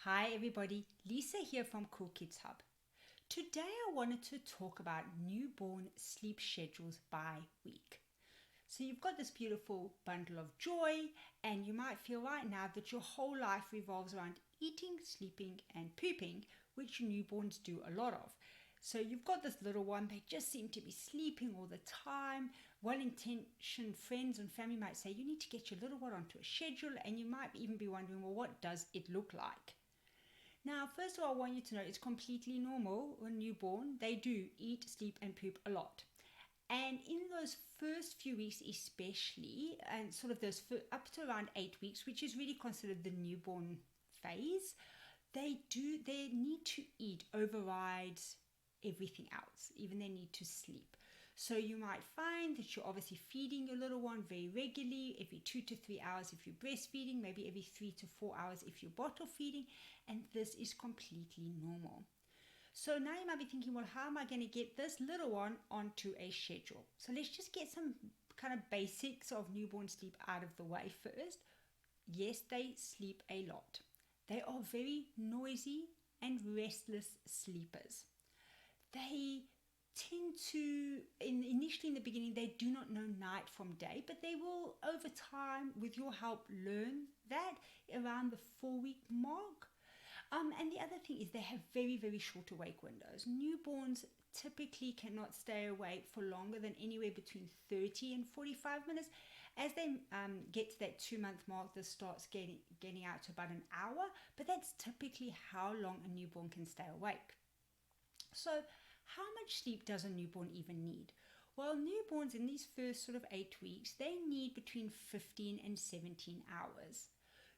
Hi everybody, Lisa here from Cool Kids Hub. Today I wanted to talk about newborn sleep schedules by week. So you've got this beautiful bundle of joy, and you might feel right now that your whole life revolves around eating, sleeping and pooping, which newborns do a lot of. So you've got this little one, they just seem to be sleeping all the time. Well-intentioned friends and family might say you need to get your little one onto a schedule, and you might even be wondering, well, what does it look like? Now, first of all, I want you to know it's completely normal when newborn. They do eat, sleep, and poop a lot. And in those first few weeks, especially, and sort of those up to around 8 weeks, which is really considered the newborn phase, their need to eat overrides everything else, even their need to sleep. So you might find that you're obviously feeding your little one very regularly, every 2 to 3 hours if you're breastfeeding, maybe every 3 to 4 hours if you're bottle feeding, and this is completely normal. So now you might be thinking, well, how am I going to get this little one onto a schedule? So let's just get some kind of basics of newborn sleep out of the way first. Yes, they sleep a lot. They are very noisy and restless sleepers. They tend to, initially in the beginning, they do not know night from day, but they will over time, with your help, learn that around the 4 week mark. And the other thing is they have very, very short awake windows. Newborns typically cannot stay awake for longer than anywhere between 30 and 45 minutes. As they get to that 2 month mark, this starts getting out to about an hour, but that's typically how long a newborn can stay awake. So how much sleep does a newborn even need? Well, newborns in these first sort of 8 weeks, they need between 15 and 17 hours.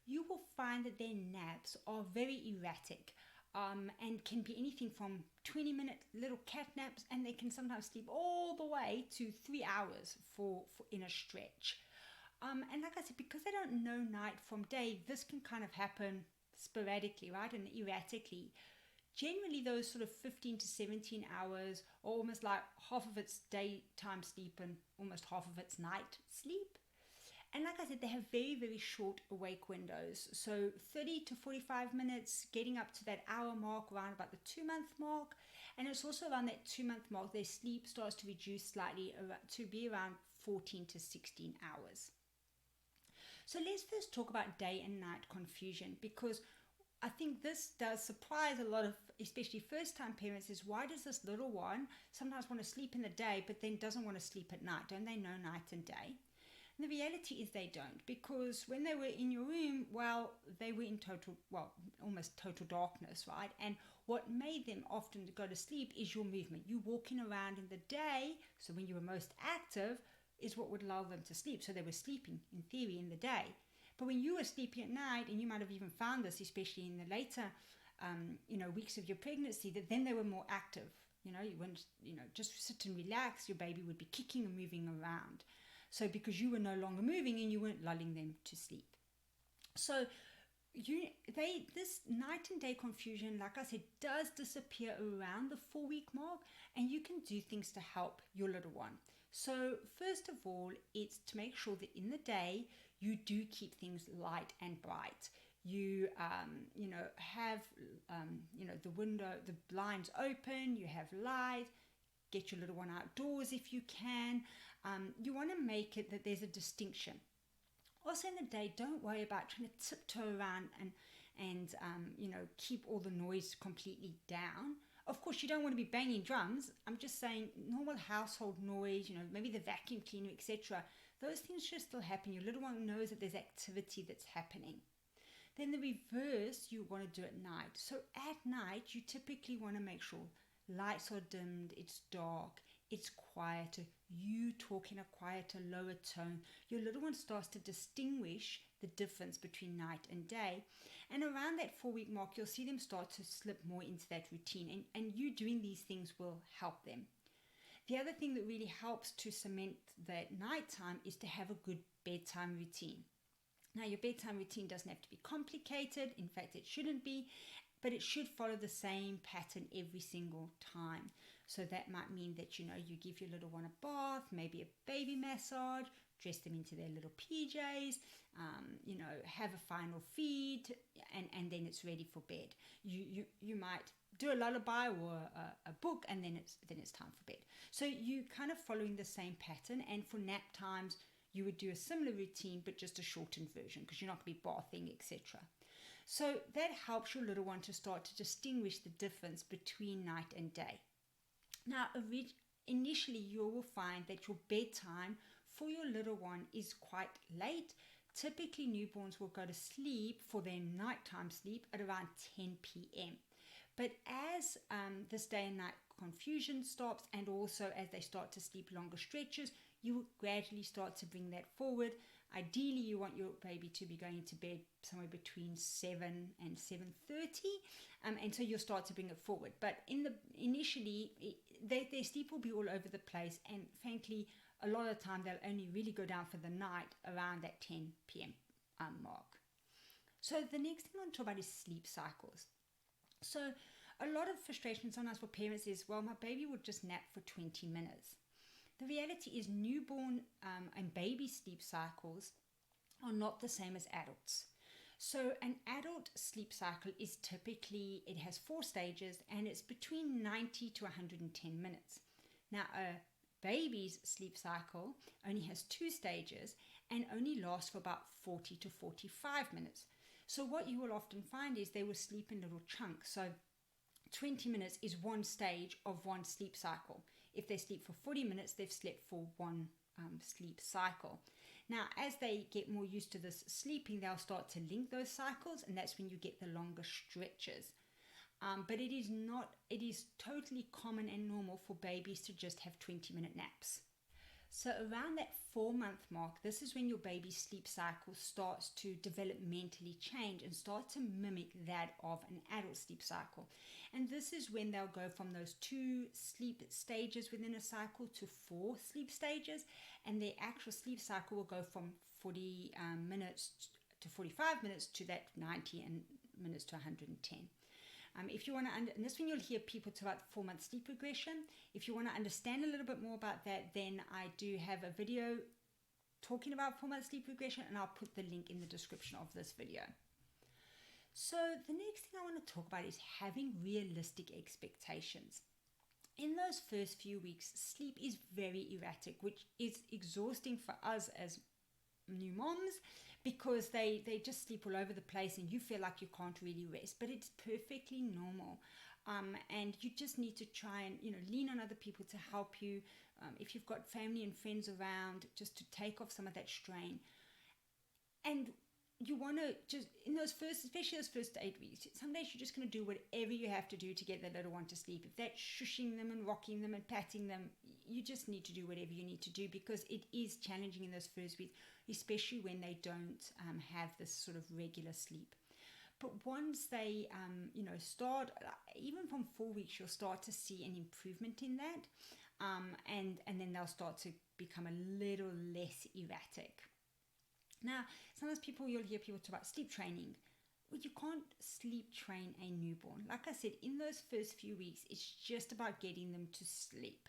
You will find that their naps are very erratic and can be anything from 20-minute little cat naps, and they can sometimes sleep all the way to 3 hours for in a stretch. And like I said, because they don't know night from day, this can kind of happen sporadically, right, and erratically. Generally, those sort of 15 to 17 hours are almost like half of its daytime sleep and almost half of its night sleep. And like I said, they have very, very short awake windows. So 30 to 45 minutes, getting up to that hour mark around about the 2 month mark. And it's also around that 2 month mark, their sleep starts to reduce slightly to be around 14 to 16 hours. So let's first talk about day and night confusion, because I think this does surprise a lot of, especially first-time parents, is why does this little one sometimes want to sleep in the day but then doesn't want to sleep at night? Don't they know night and day? And the reality is they don't, because when they were in your room, well, they were in almost total darkness, right? And what made them often go to sleep is your movement. You walking around in the day, so when you were most active, is what would allow them to sleep. So they were sleeping, in theory, in the day. But when you were sleeping at night, and you might have even found this, especially in the later, weeks of your pregnancy, that then they were more active. You wouldn't, just sit and relax. Your baby would be kicking and moving around. So because you were no longer moving and you weren't lulling them to sleep. So this night and day confusion, like I said, does disappear around the 4 week mark, and you can do things to help your little one. So first of all, it's to make sure that in the day you do keep things light and bright. You have the blinds open, you have light. Get your little one outdoors if you can. You want to make it that there's a distinction. Also in the day, don't worry about trying to tiptoe around and keep all the noise completely down. Of course, you don't want to be banging drums. I'm just saying normal household noise, maybe the vacuum cleaner, etc. Those things should still happen. Your little one knows that there's activity that's happening. Then the reverse, you want to do at night. So at night, you typically want to make sure lights are dimmed, it's dark, it's quieter, you talk in a quieter, lower tone. Your little one starts to distinguish the difference between night and day. And around that 4 week mark, you'll see them start to slip more into that routine. And you doing these things will help them. The other thing that really helps to cement that nighttime is to have a good bedtime routine. Now, your bedtime routine doesn't have to be complicated. In fact, it shouldn't be. But it should follow the same pattern every single time. So that might mean that, you give your little one a bath, maybe a baby massage, dress them into their little PJs, have a final feed, and then it's ready for bed. You might do a lullaby or a book, and then it's time for bed. So you kind of following the same pattern. And for nap times, you would do a similar routine, but just a shortened version, because you're not going to be bathing, etc. So that helps your little one to start to distinguish the difference between night and day. Now, initially, you will find that your bedtime for your little one is quite late. Typically, newborns will go to sleep for their nighttime sleep at around 10 p.m. But as this day and night confusion stops, and also as they start to sleep longer stretches, you will gradually start to bring that forward. Ideally, you want your baby to be going to bed somewhere between 7 and 7:30, and so you'll start to bring it forward. But initially, their sleep will be all over the place, and frankly, a lot of the time they'll only really go down for the night around that 10 p.m. mark. So the next thing I want to talk about is sleep cycles. So a lot of frustration sometimes for parents is, well, my baby would just nap for 20 minutes. The reality is newborn and baby sleep cycles are not the same as adults. So an adult sleep cycle is typically, it has 4 stages, and it's between 90 to 110 minutes. Now, a baby's sleep cycle only has 2 stages and only lasts for about 40 to 45 minutes. So what you will often find is they will sleep in little chunks. So 20 minutes is one stage of one sleep cycle. If they sleep for 40 minutes, they've slept for one sleep cycle. Now, as they get more used to this sleeping, they'll start to link those cycles, and that's when you get the longer stretches. But it is totally common and normal for babies to just have 20-minute naps. So around that 4-month mark, this is when your baby's sleep cycle starts to developmentally change and start to mimic that of an adult sleep cycle. And this is when they'll go from those 2 sleep stages within a cycle to 4 sleep stages, and their actual sleep cycle will go from 40 minutes to 45 minutes to that 90 minutes to 110. If you want to, and this one you'll hear people talk about 4-month sleep regression. If you want to understand a little bit more about that, then I do have a video talking about 4-month sleep regression, and I'll put the link in the description of this video. So the next thing I want to talk about is having realistic expectations. In those first few weeks, sleep is very erratic, which is exhausting for us as new moms, because they just sleep all over the place and you feel like you can't really rest. But it's perfectly normal, and you just need to try and lean on other people to help you, if you've got family and friends around, just to take off some of that strain. And you want to just, in those first, especially those first 8 weeks, some days you're just going to do whatever you have to do to get the little one to sleep. If that's shushing them and rocking them and patting them, you just need to do whatever you need to do, because it is challenging in those first weeks, especially when they don't have this sort of regular sleep. But once they, start, even from 4 weeks, you'll start to see an improvement in that, and then they'll start to become a little less erratic. Now, sometimes you'll hear people talk about sleep training. Well, you can't sleep train a newborn. Like I said, in those first few weeks, it's just about getting them to sleep.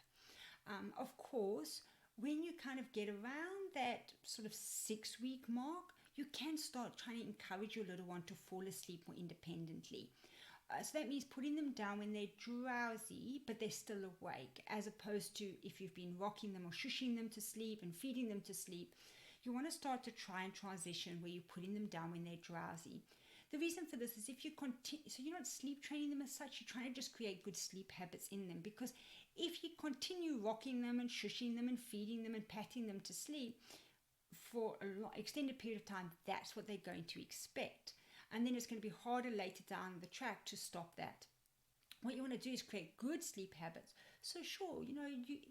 Of course, when you kind of get around that sort of 6-week mark, you can start trying to encourage your little one to fall asleep more independently. So that means putting them down when they're drowsy, but they're still awake, as opposed to if you've been rocking them or shushing them to sleep and feeding them to sleep. You want to start to try and transition where you're putting them down when they're drowsy. The reason for this is if you continue, so you're not sleep training them as such, you're trying to just create good sleep habits in them. Because if you continue rocking them and shushing them and feeding them and patting them to sleep for an extended period of time, that's what they're going to expect. And then it's going to be harder later down the track to stop that. What you want to do is create good sleep habits. So sure,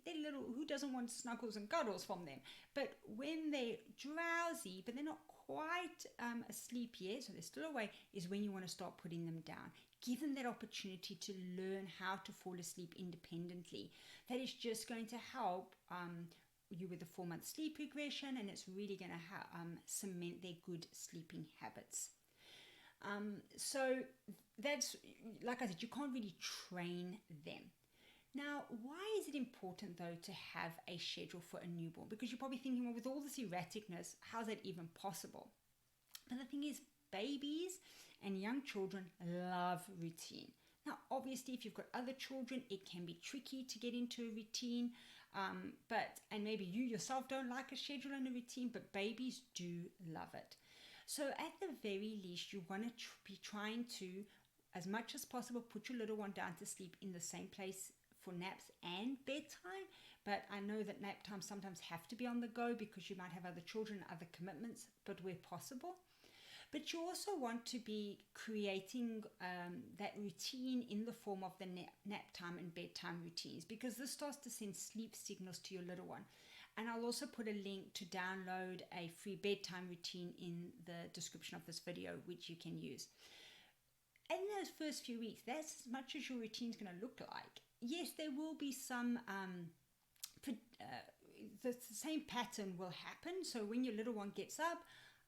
they're little, who doesn't want snuggles and cuddles from them? But when they're drowsy, but they're not quite asleep yet, so they're still awake, is when you want to start putting them down. Give them that opportunity to learn how to fall asleep independently. That is just going to help you with the 4-month sleep regression, and it's really going to cement their good sleeping habits. So that's, like I said, you can't really train them. Now, why is it important though to have a schedule for a newborn? Because you're probably thinking, well, with all this erraticness, how's that even possible? But the thing is, babies and young children love routine. Now, obviously, if you've got other children, it can be tricky to get into a routine. And maybe you yourself don't like a schedule and a routine, but babies do love it. So at the very least, you want to be trying to, as much as possible, put your little one down to sleep in the same place for naps and bedtime. But I know that nap times sometimes have to be on the go because you might have other children, other commitments, but where possible. But you also want to be creating that routine in the form of the nap time and bedtime routines, because this starts to send sleep signals to your little one. And I'll also put a link to download a free bedtime routine in the description of this video, which you can use. In those first few weeks, that's as much as your routine is going to look like. Yes, there will be some, the same pattern will happen. So when your little one gets up,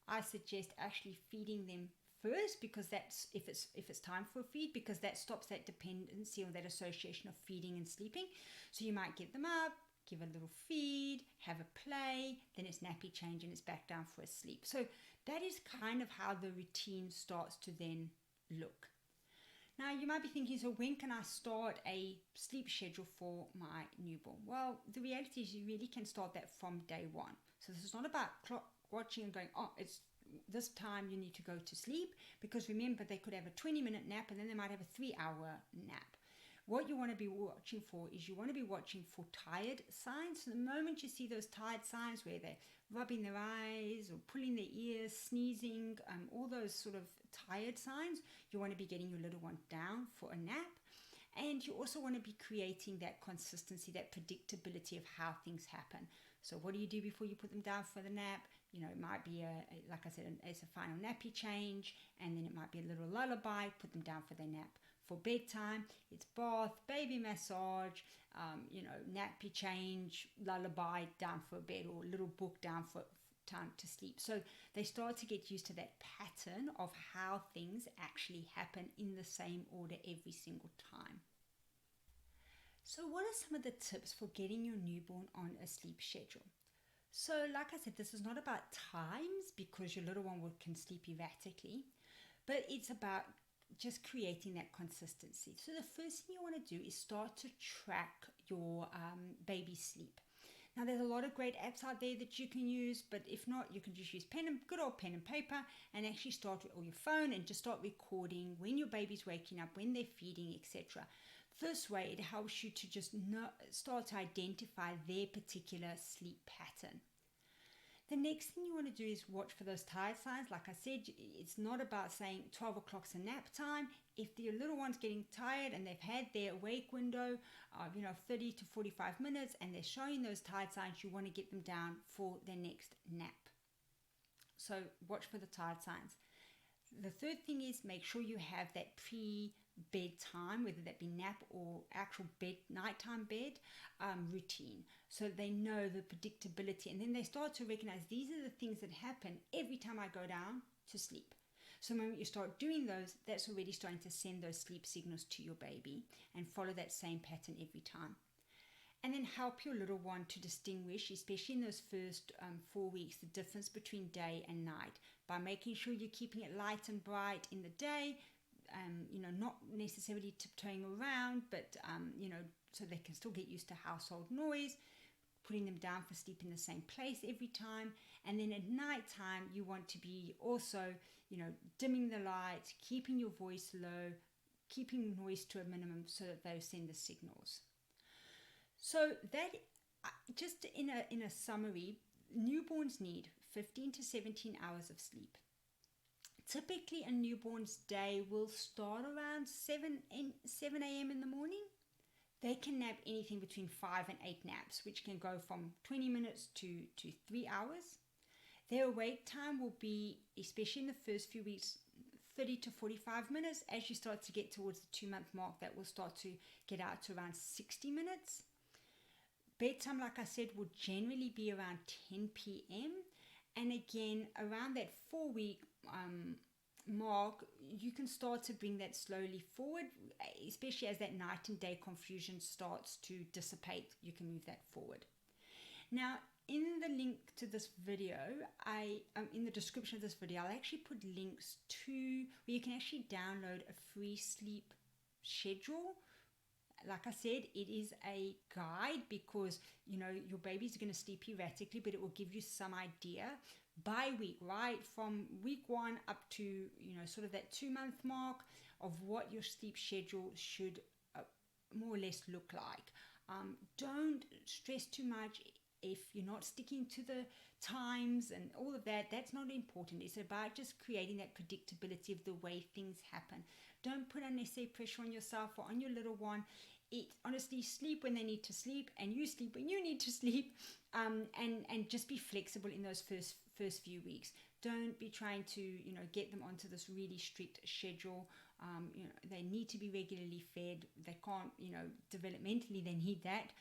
I suggest actually feeding them first, because that's if it's time for a feed, because that stops that dependency or that association of feeding and sleeping. So you might get them up, give a little feed, have a play, then it's nappy change and it's back down for a sleep. So that is kind of how the routine starts to then look. Now you might be thinking, so when can I start a sleep schedule for my newborn? Well, the reality is you really can start that from day one. So this is not about clock watching and going, oh, it's this time you need to go to sleep, because remember, they could have a 20-minute nap and then they might have a 3-hour nap. What you want to be watching for is you want to be watching for tired signs. So the moment you see those tired signs where they're rubbing their eyes or pulling their ears, sneezing, all those sort of tired signs, you want to be getting your little one down for a nap. And you also want to be creating that consistency, that predictability of how things happen. So what do you do before you put them down for the nap? You know, it might be, like I said, it's a final nappy change, and then it might be a little lullaby, put them down for their nap. For bedtime, it's bath, baby massage, nappy change, lullaby, down for bed, or little book down for time to sleep. So they start to get used to that pattern of how things actually happen in the same order every single time. So what are some of the tips for getting your newborn on a sleep schedule? So like I said, this is not about times, because your little one can sleep erratically, but it's about just creating that consistency. So the first thing you want to do is start to track your baby's sleep. Now there's a lot of great apps out there that you can use, but if not, you can just use good old pen and paper, and actually start with your phone and just start recording when your baby's waking up, when they're feeding, etc. This way it helps you to just start to identify their particular sleep pattern. The next thing you want to do is watch for those tired signs. Like I said, it's not about saying 12 o'clock's a nap time. If your little one's getting tired and they've had their awake window of 30 to 45 minutes and they're showing those tired signs, you want to get them down for their next nap. So watch for the tired signs. The third thing is make sure you have that pre-bedtime, whether that be nap or actual nighttime bed routine, so they know the predictability, and then they start to recognize these are the things that happen every time I go down to sleep. So the moment you start doing those, that's already starting to send those sleep signals to your baby, and follow that same pattern every time. And then help your little one to distinguish, especially in those first 4 weeks, the difference between day and night, by making sure you're keeping it light and bright in the day, not necessarily tiptoeing around, but so they can still get used to household noise, putting them down for sleep in the same place every time. And then at night time, you want to be also, dimming the lights, keeping your voice low, keeping noise to a minimum, so that they send the signals. So that, just in a summary, newborns need 15 to 17 hours of sleep. Typically, a newborn's day will start around 7 a.m. in the morning. They can nap anything between 5 and 8 naps, which can go from 20 minutes to 3 hours. Their awake time will be, especially in the first few weeks, 30 to 45 minutes. As you start to get towards the 2-month mark, that will start to get out to around 60 minutes. Bedtime, like I said, will generally be around 10 p.m. And again, around that 4-week mark, you can start to bring that slowly forward, especially as that night and day confusion starts to dissipate. You can move that forward. Now, in the link to this video, in the description of this video, I'll actually put links to where you can actually download a free sleep schedule. Like I said, it is a guide because, you know, your baby's going to sleep erratically, but it will give you some idea by week, right? From week 1 up to, you know, sort of that 2-month mark of what your sleep schedule should more or less look like. Don't stress too much if you're not sticking to the times and all of that. That's not important. It's about just creating that predictability of the way things happen. Don't put unnecessary pressure on yourself or on your little one. Honestly, sleep when they need to sleep, and you sleep when you need to sleep, and just be flexible in those first few weeks. Don't be trying to, you know, get them onto this really strict schedule. You know, they need to be regularly fed. They can't, you know, developmentally they need that.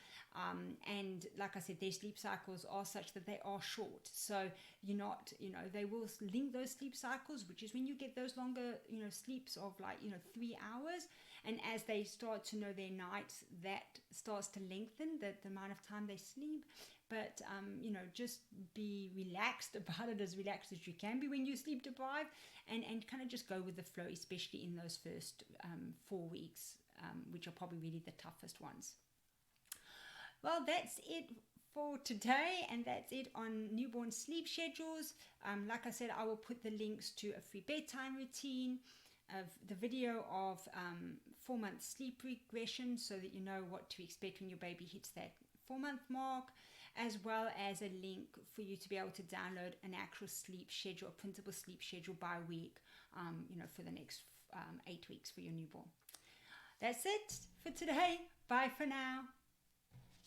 And like I said, their sleep cycles are such that they are short. So you're not, you know, they will link those sleep cycles, which is when you get those longer, you know, sleeps of like, you know, 3 hours. And as they start to know their nights, that starts to lengthen the amount of time they sleep. But, you know, just be relaxed about it, as relaxed as you can be when you sleep deprived, and kind of just go with the flow, especially in those first 4 weeks, which are probably really the toughest ones. Well, that's it for today, and that's it on newborn sleep schedules. Like I said, I will put the links to a free bedtime routine, of the video of 4-month sleep regression, so that you know what to expect when your baby hits that 4-month mark, as well as a link for you to be able to download an actual sleep schedule, a printable sleep schedule by week, you know, for the next 8 weeks for your newborn. That's it for today. Bye for now.